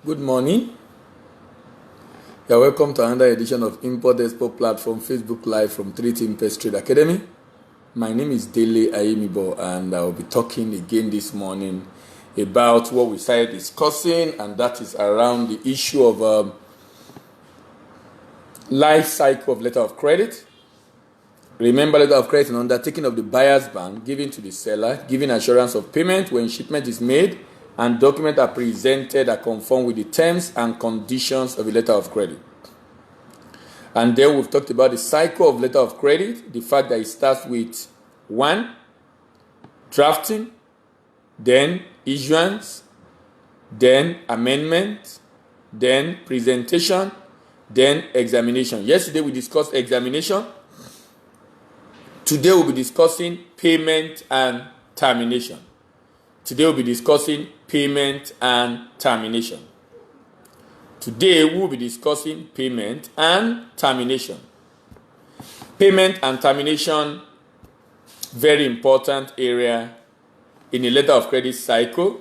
Good morning. You are welcome to another edition of Import Export Platform Facebook Live from 3T Impest Trade Academy. My name is Dele Ayimibo, and I will be talking again this morning about what we started discussing, and that is around the issue of life cycle of letter of credit. Remember, letter of credit is an undertaking of the buyer's bank given to the seller, giving assurance of payment when shipment is made, and documents are presented that conform with the terms and conditions of a letter of credit. And then we've talked about the cycle of letter of credit, the fact that it starts with 1, drafting, then issuance, then amendment, then presentation, then examination. Yesterday we discussed examination. Today we'll be discussing payment and termination. Today we'll be discussing payment and termination. Today we'll be discussing payment and termination. Payment and termination, very important area in a letter of credit cycle.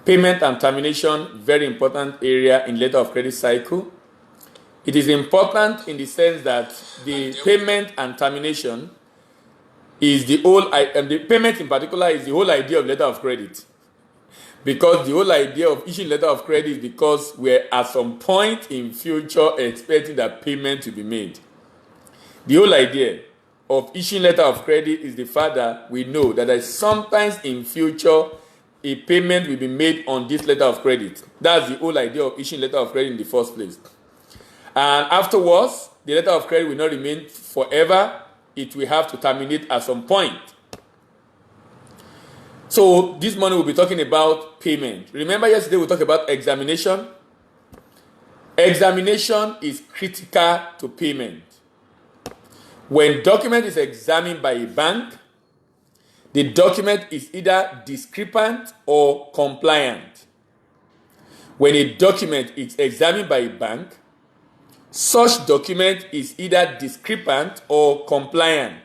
Payment and termination, very important area in letter of credit cycle. It is important in the sense that the payment and termination is the whole, and the payment in particular is the whole idea of letter of credit. Because the whole idea of issuing letter of credit is because we're at some point in future expecting that payment to be made. The whole idea of issuing letter of credit is the fact that we know that sometimes in future a payment will be made on this letter of credit. That's the whole idea of issuing letter of credit in the first place. And afterwards, the letter of credit will not remain forever. It will have to terminate at some point. So this morning we'll be talking about payment. Remember yesterday we talked about examination. Examination is critical to payment. When document is examined by a bank, the document is either discrepant or compliant. When a document is examined by a bank, such document is either discrepant or compliant.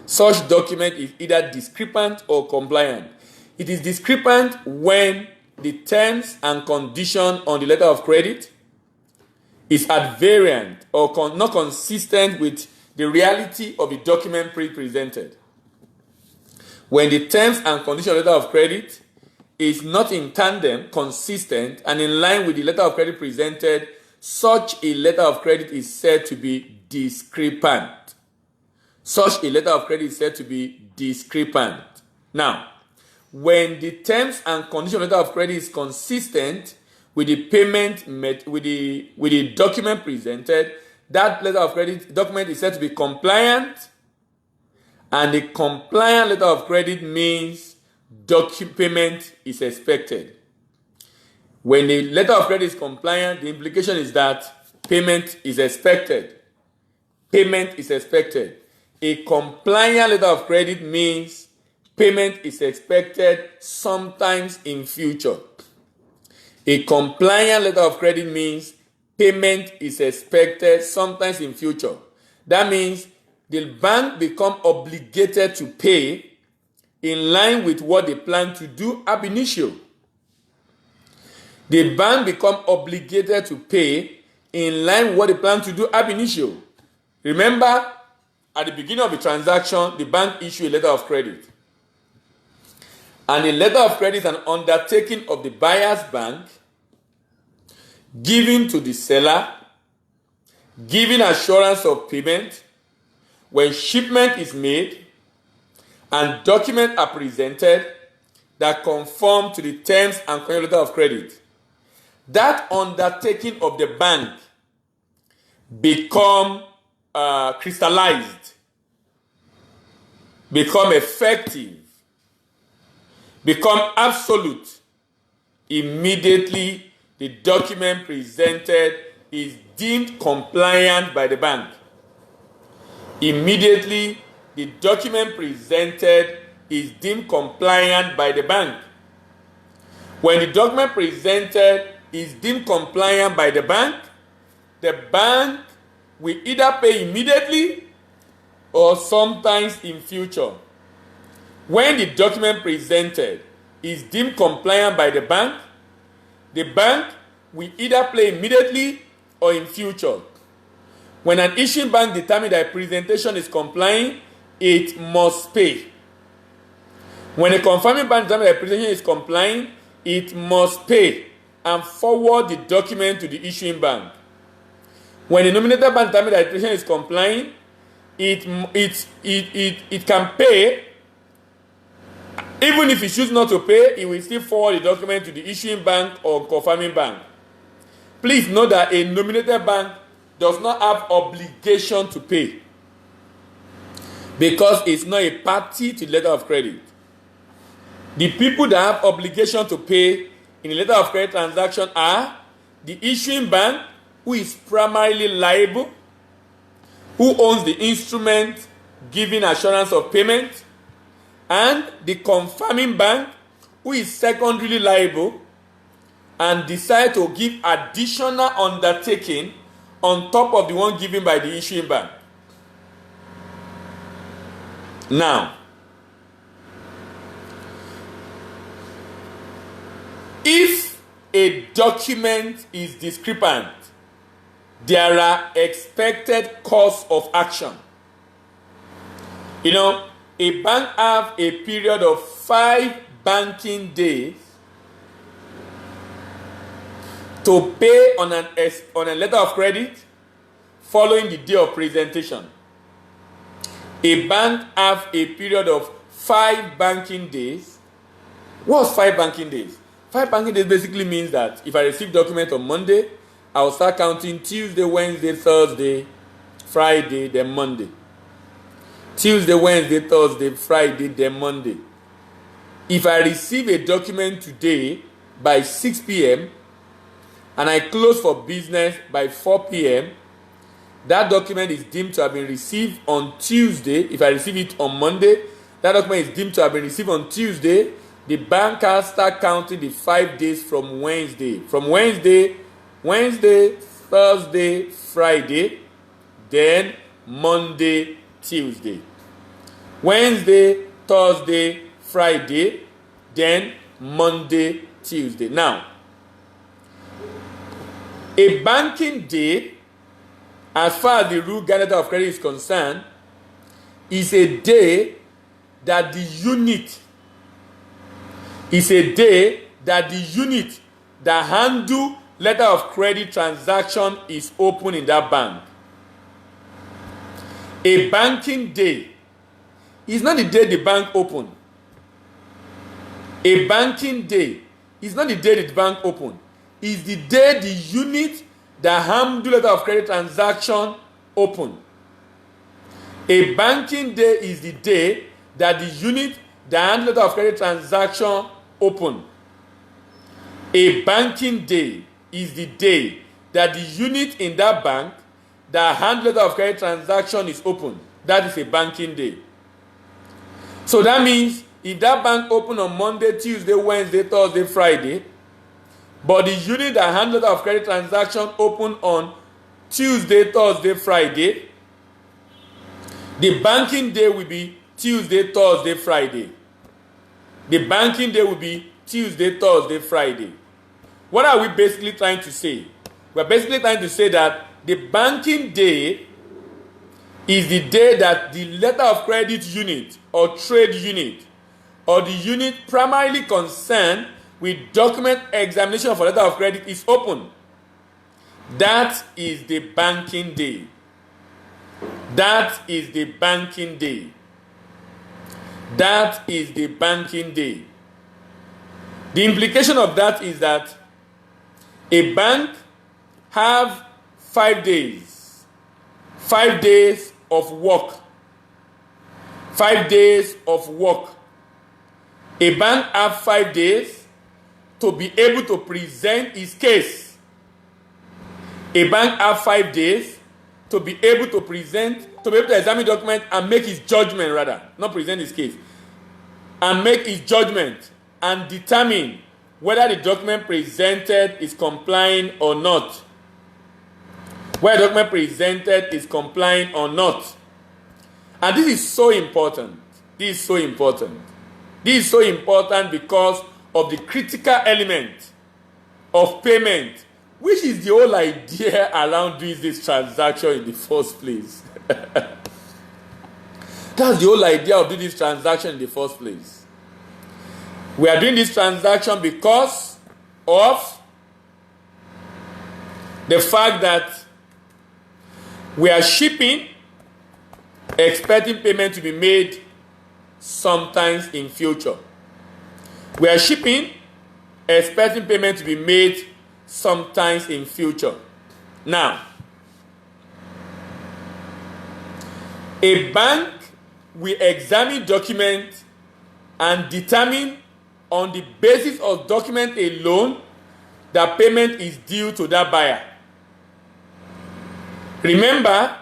Such document is either discrepant or compliant. It is discrepant when the terms and condition on the letter of credit is at variant or not consistent with the reality of the document presented. When the terms and condition of the letter of credit is not in tandem, consistent, and in line with the letter of credit presented, such a letter of credit is said to be discrepant. Such a letter of credit is said to be discrepant. Now, when the terms and condition of letter of credit is consistent with the payment with the document presented, that letter of credit document is said to be compliant, and the compliant letter of credit means payment is expected. When the letter of credit is compliant, the implication is that payment is expected. Payment is expected. A compliant letter of credit means payment is expected sometimes in future. A compliant letter of credit means payment is expected sometimes in future. That means the bank become obligated to pay in line with what they plan to do ab initio. The bank become obligated to pay in line with what they plan to do ab initio. Remember, at the beginning of the transaction, the bank issue a letter of credit. And a letter of credit is an undertaking of the buyer's bank given to the seller, giving assurance of payment when shipment is made and documents are presented that conform to the terms and conditions of letter of credit. That undertaking of the bank become crystallized, become effective, become absolute immediately the document presented is deemed compliant by the bank. Immediately the document presented is deemed compliant by the bank. When the document presented is deemed compliant by the bank will either pay immediately or sometimes in future. When the document presented is deemed compliant by the bank will either pay immediately or in future. When an issuing bank determines that a presentation is complying, it must pay. When a confirming bank determines that a presentation is complying, it must pay and forward the document to the issuing bank. When the nominated bank determines that a presentation is complying, it can pay. Even if it chooses not to pay, it will still forward the document to the issuing bank or confirming bank. Please note that a nominated bank does not have obligation to pay because it's not a party to the letter of credit. The people that have obligation to pay in a letter of credit transaction are the issuing bank, who is primarily liable, who owns the instrument giving assurance of payment, and the confirming bank, who is secondarily liable and decide to give additional undertaking on top of the one given by the issuing bank. Now, if a document is discrepant, there are expected course of action. A bank have a period of 5 banking days to pay on a letter of credit following the day of presentation. A bank have a period of 5 banking days. What's 5 banking days? 5 banking days basically means that if I receive document on Monday, I will start counting Tuesday, Wednesday, Thursday, Friday, then Monday. Tuesday, Wednesday, Thursday, Friday, then Monday. If I receive a document today by 6 p.m., and I close for business by 4 p.m., that document is deemed to have been received on Tuesday. If I receive it on Monday, that document is deemed to have been received on Tuesday. The banker start counting the 5 days from Wednesday. From Wednesday, Thursday, Friday, then Monday, Tuesday. Wednesday, Thursday, Friday, then Monday, Tuesday. Now, a banking day, as far as the rule guidance of credit is concerned, is a day that the unit that handle letter of credit transaction is open in that bank. A banking day is not the day the bank open. A banking day is not the day the bank open. It's the day the unit that handle letter of credit transaction open. A banking day is the day that the unit that handle letter of credit transaction open. A banking day is the day that the unit in that bank that handle letter of credit transaction is open. That is a banking day. So that means if that bank open on Monday, Tuesday, Wednesday, Thursday, Friday, but the unit that handle letter of credit transaction open on Tuesday, Thursday, Friday, the banking day will be Tuesday, Thursday, Friday. The banking day will be Tuesday, Thursday, Friday. What are we basically trying to say? We're basically trying to say that the banking day is the day that the letter of credit unit or trade unit or the unit primarily concerned with document examination for letter of credit is open. That is the banking day. That is the banking day. That is the banking day. The implication of that is that a bank have 5 days. 5 days of work. 5 days of work. A bank have 5 days to be able to present his case. A bank have 5 days to be able to examine document and make his judgment, rather, not present his case, and make his judgment and determine whether the document presented is complying or not. Whether the document presented is complying or not. And this is so important. This is so important. This is so important because of the critical element of payment, which is the whole idea around doing this transaction in the first place. That's the whole idea of doing this transaction in the first place. We are doing this transaction because of the fact that we are shipping, expecting payment to be made sometimes in future. We are shipping, expecting payment to be made sometimes in future. Now, a bank will examine document and determine on the basis of document alone that payment is due to that buyer. Remember,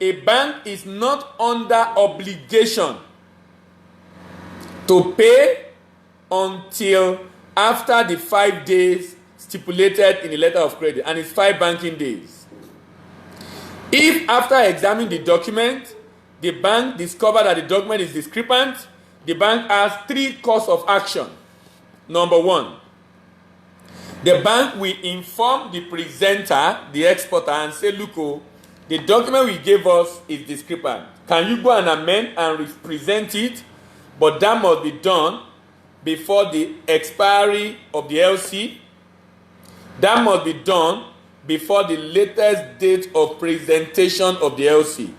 a bank is not under obligation to pay until after the 5 days stipulated in the letter of credit, and it's 5 banking days. If after examining the document, the bank discovers that the document is discrepant, the bank has 3 courses of action. Number 1, the bank will inform the presenter, the exporter, and say, look, the document we gave us is discrepant. Can you go and amend and present it? But that must be done before the expiry of the LC. That must be done before the latest date of presentation of the LC.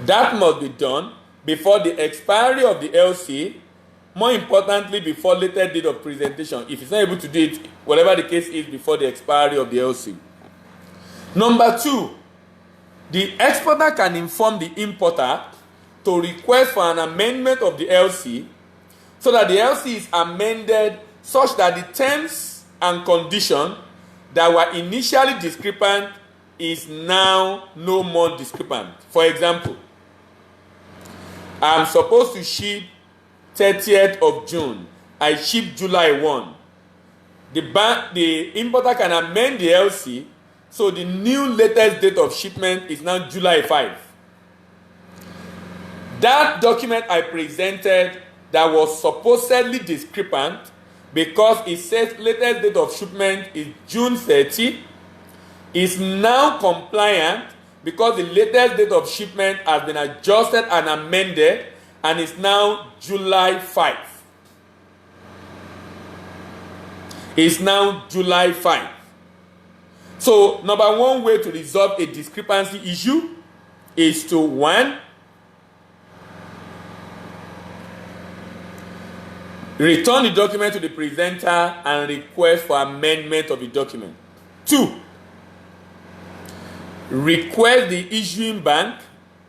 That must be done before the expiry of the LC. More importantly, before latest date of presentation. If it's not able to do it, whatever the case is, before the expiry of the LC. Number 2, the exporter can inform the importer to request for an amendment of the LC so that the LC is amended such that the terms and conditions that were initially discrepant is now no more discrepant. For example, I'm supposed to ship 30th of June. I ship July 1. The importer can amend the LC so the new latest date of shipment is now July 5. That document I presented that was supposedly discrepant because it says latest date of shipment is June 30 is now compliant because the latest date of shipment has been adjusted and amended and is now July 5. It's now July 5. So, number 1 way to resolve a discrepancy issue is to 1, return the document to the presenter and request for amendment of the document. 2, request the issuing bank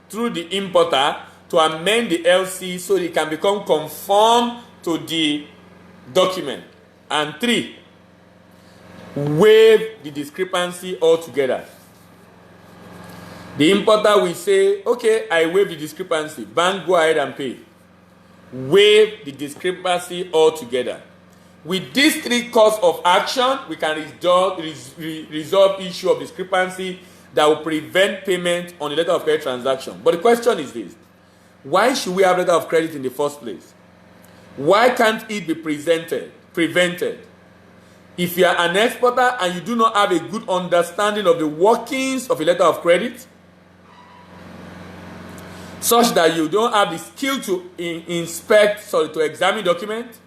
through the importer to amend the LC so it can become conform to the document. And 3, waive the discrepancy altogether. The importer will say, okay, I waive the discrepancy. Bank, go ahead and pay. Waive the discrepancy altogether. With these 3 courses of action, we can resolve issue of discrepancy that will prevent payment on the letter of credit transaction. But the question is this: why should we have letter of credit in the first place? Why can't it be prevented? If you are an exporter and you do not have a good understanding of the workings of a letter of credit, such that you don't have the skill to to examine document,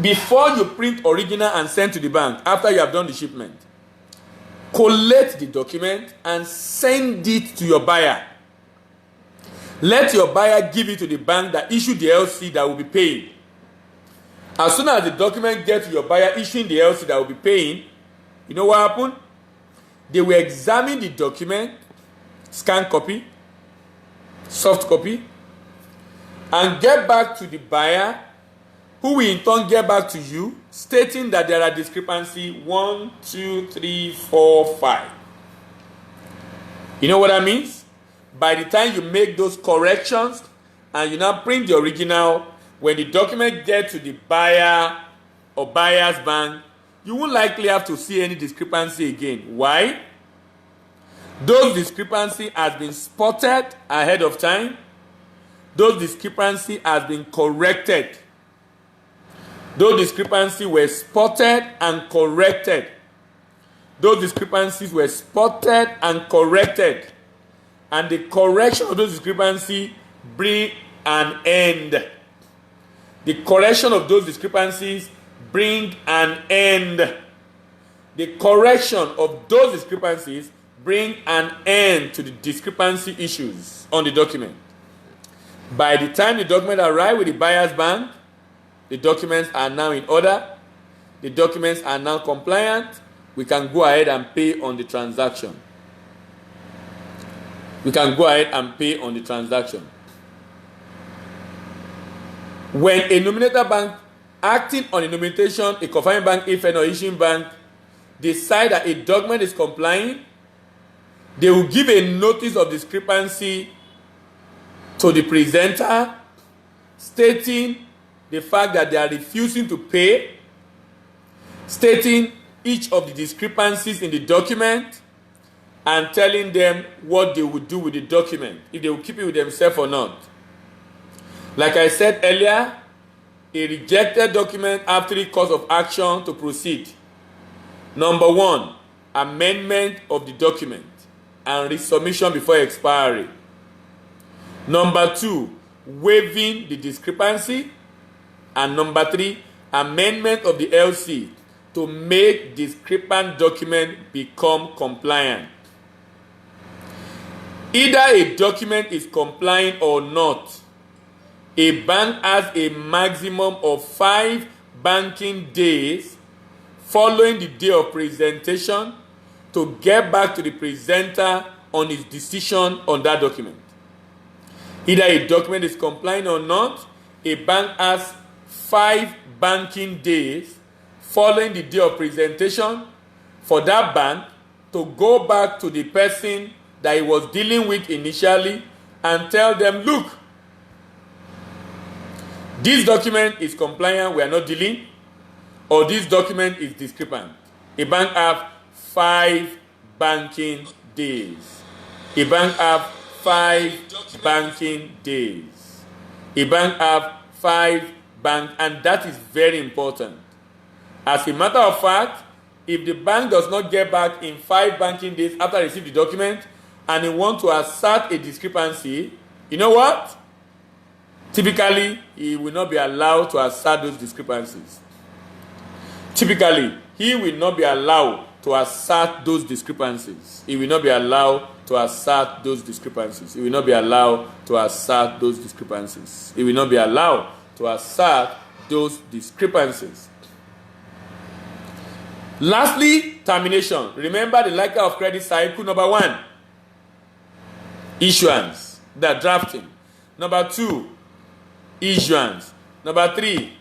before you print original and send to the bank after you have done the shipment, collect the document and send it to your buyer. Let your buyer give it to the bank that issued the LC that will be paying. As soon as the document gets to your buyer issuing the LC that will be paying, you know what happened? They will examine the document, scan copy, soft copy, and get back to the buyer, who will in turn get back to you, stating that there are discrepancy 1, 2, 3, 4, 5. You know what that means? By the time you make those corrections and you now print the original, when the document gets to the buyer or buyer's bank, you won't likely have to see any discrepancy again. Why? Those discrepancy has been spotted ahead of time. Those discrepancy has been corrected. Those discrepancies were spotted and corrected. Those discrepancies were spotted and corrected. And the correction of those discrepancies bring an end. The correction of those discrepancies bring an end. The correction of those discrepancies bring an end to the discrepancy issues on the document. By the time the document arrives with the buyer's bank, the documents are now in order. The documents are now compliant. We can go ahead and pay on the transaction. We can go ahead and pay on the transaction. When a nominator bank acting on a nomination, a confirming bank, IFN or issuing bank, decide that a document is complying, they will give a notice of discrepancy to the presenter, stating the fact that they are refusing to pay, stating each of the discrepancies in the document, and telling them what they would do with the document, if they will keep it with themselves or not. Like I said earlier, a rejected document have 3 courses of action to proceed. Number 1, amendment of the document and resubmission before expiry. Number 2, waiving the discrepancy. And number 3, amendment of the LC to make discrepant document become compliant. Either a document is compliant or not, a bank has a maximum of 5 banking days following the day of presentation to get back to the presenter on his decision on that document. Either a document is compliant or not, a bank has 5 banking days following the day of presentation for that bank to go back to the person that he was dealing with initially and tell them, look, this document is compliant, we are not dealing, or this document is discrepant. A bank have 5 banking days. A bank have 5 banking days. A bank have 5 bank, and that is very important. As a matter of fact, if the bank does not get back in 5 banking days after receiving the document and he wants to assert a discrepancy, you know what? Typically, he will not be allowed to assert those discrepancies. Typically, he will not be allowed to assert those discrepancies. He will not be allowed to assert those discrepancies. He will not be allowed to assert those discrepancies. He will not be allowed to assert those discrepancies. Lastly, termination. Remember the likelihood of credit cycle. Number 1, issuance, the drafting. Number 2, issuance. Number 3,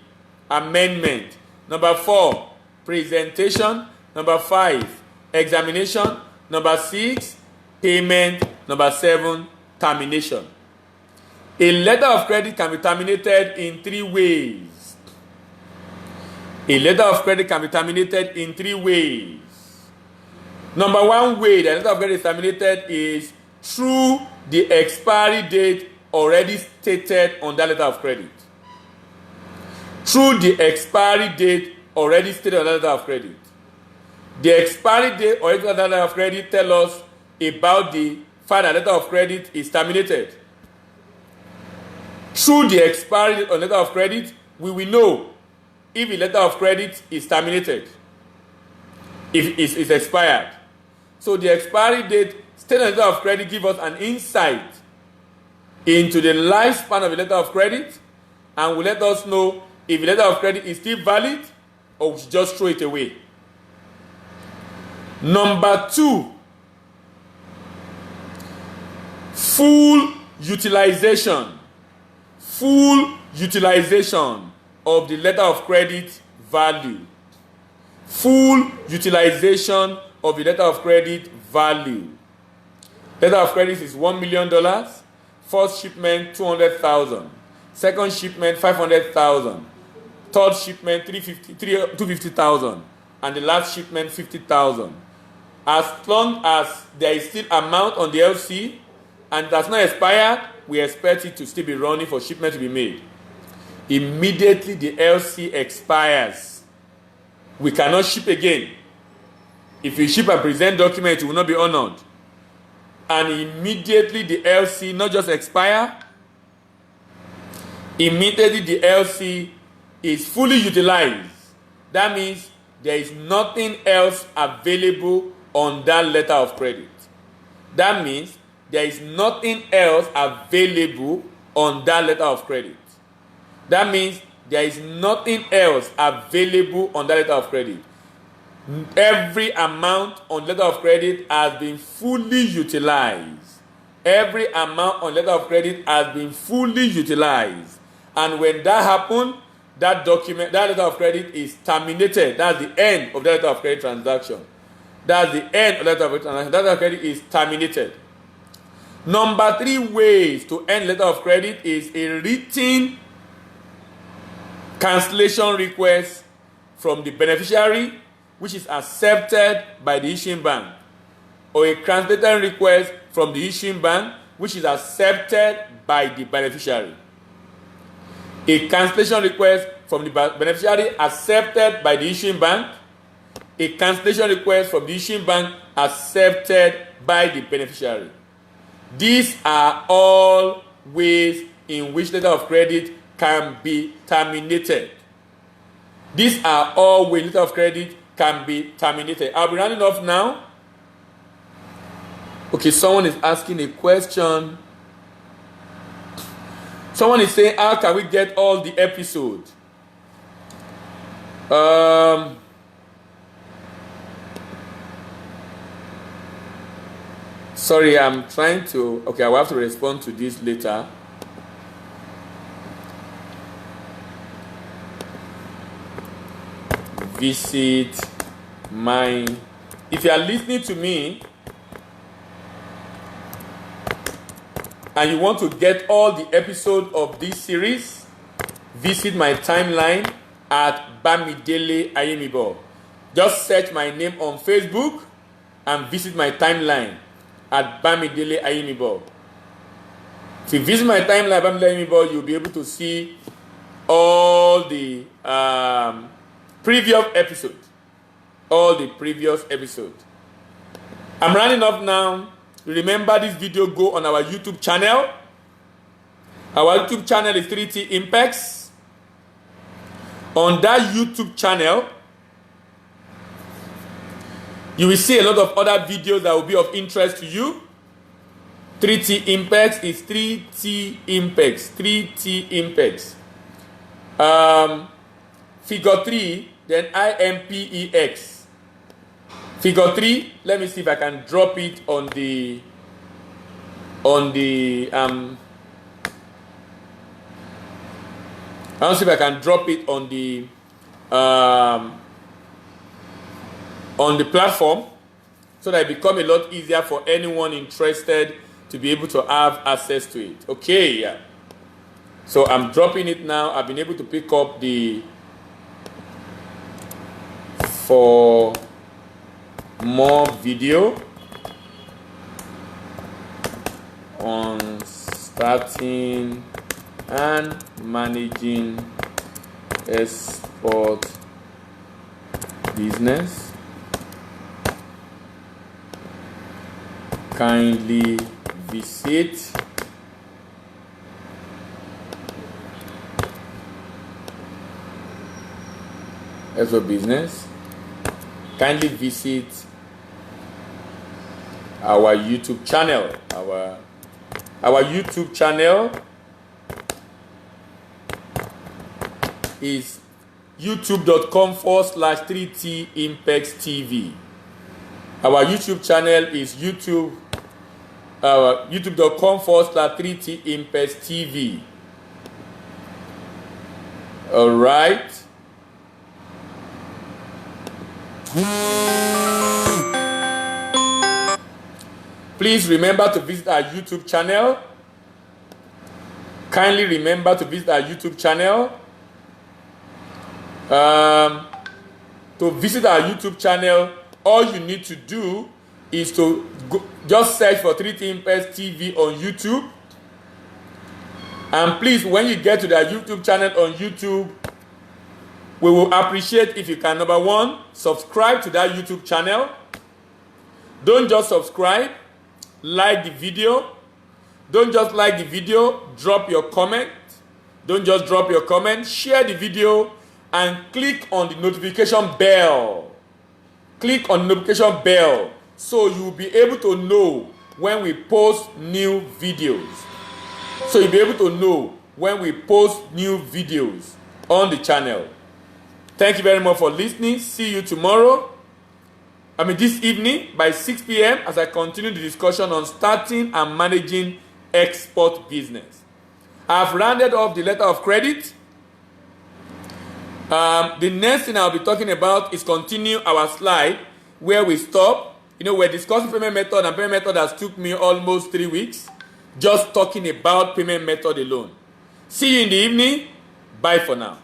amendment. Number 4, presentation. Number 5, examination. Number 6, payment. Number 7, termination. A letter of credit can be terminated in 3 ways. A letter of credit can be terminated in 3 ways. Number 1 way the letter of credit is terminated is through the expiry date already stated on that letter of credit. Through the expiry date already stated on that letter of credit. The expiry date already stated on that letter of credit tell us about the fact that letter of credit is terminated. Through the expiry date on letter of credit, we will know if the letter of credit is terminated, if it is expired. So the expiry date stated on the letter of credit gives us an insight into the lifespan of the letter of credit and will let us know if the letter of credit is still valid or we should just throw it away. Number 2, full utilization of the letter of credit value. Full utilization of the letter of credit value. Letter of credit is $1 million. First shipment, 200,000. Second shipment, 500,000. Third shipment, 250,000. And the last shipment, 50,000. As long as there is still amount on the LC and it has not expired, we expect it to still be running for shipment to be made. immediately the LC expires, we cannot ship again. If you ship a present document, it will not be honored. And immediately the LC not just expire, immediately the LC is fully utilized. That means there is nothing else available on that letter of credit. That means there is nothing else available on that letter of credit. That means there is nothing else available on that letter of credit. Every amount on letter of credit has been fully utilized. Every amount on letter of credit has been fully utilized. And when that happens, that document, that letter of credit is terminated. That's the end of the letter of credit transaction. That's the end of the letter of credit transaction. That letter of credit is terminated. Number 3 ways to end letter of credit is a written cancellation request from the beneficiary, which is accepted by the issuing bank, or a cancellation request from the issuing bank, which is accepted by the beneficiary. A cancellation request from the beneficiary accepted by the issuing bank, a cancellation request from the issuing bank accepted by the beneficiary. These are all ways in which letter of credit can be terminated. These are all ways letter of credit can be terminated. I'll be rounding off now. Okay, someone is asking a question. Someone is saying, how can we get all the episodes? Sorry, I'm trying to... Okay, I will have to respond to this later. Visit my... If you are listening to me and you want to get all the episodes of this series, visit my timeline at Bamidele Ayemibo. Just search my name on Facebook and visit my timeline at Bamidele Ayemibo. If you visit my timeline at Bamidele Ayemibo, you'll be able to see all the previous episodes. All the previous episodes. I'm running up now. Remember, this video go on our YouTube channel. Our YouTube channel is 3T Impex. On that YouTube channel, you will see a lot of other videos that will be of interest to you. 3T Impex is 3T Impex. 3T Impex. Figure 3, then IMPEX. Figure 3, let me see if I can drop it on the I'll see if I can drop it on the platform so that it becomes a lot easier for anyone interested to be able to have access to it. Okay, yeah. So I'm dropping it now. I've been able to pick up for more video on starting and managing export business. Kindly visit export business. Kindly visit our YouTube channel. Our YouTube channel is youtube.com/3T Impex TV. Our YouTube channel is youtube.com/3T Impex TV. All right. Please remember to visit our YouTube channel. Kindly remember to visit our YouTube channel. To visit our YouTube channel, all you need to do is to just search for 3T Impex TV on YouTube. And please, when you get to their YouTube channel on YouTube, we will appreciate if you can, number one, subscribe to that YouTube channel. Don't just subscribe, like the video. Don't just like the video, drop your comment. Don't just drop your comment, share the video and click on the notification bell. Click on the notification bell so you'll be able to know when we post new videos. So you'll be able to know when we post new videos on the channel. Thank you very much for listening. See you tomorrow. This evening by 6 p.m. as I continue the discussion on starting and managing export business. I've rounded off the letter of credit. The next thing I'll be talking about is continue our slide where we stop. We're discussing payment method, and payment method has took me almost 3 weeks just talking about payment method alone. See you in the evening. Bye for now.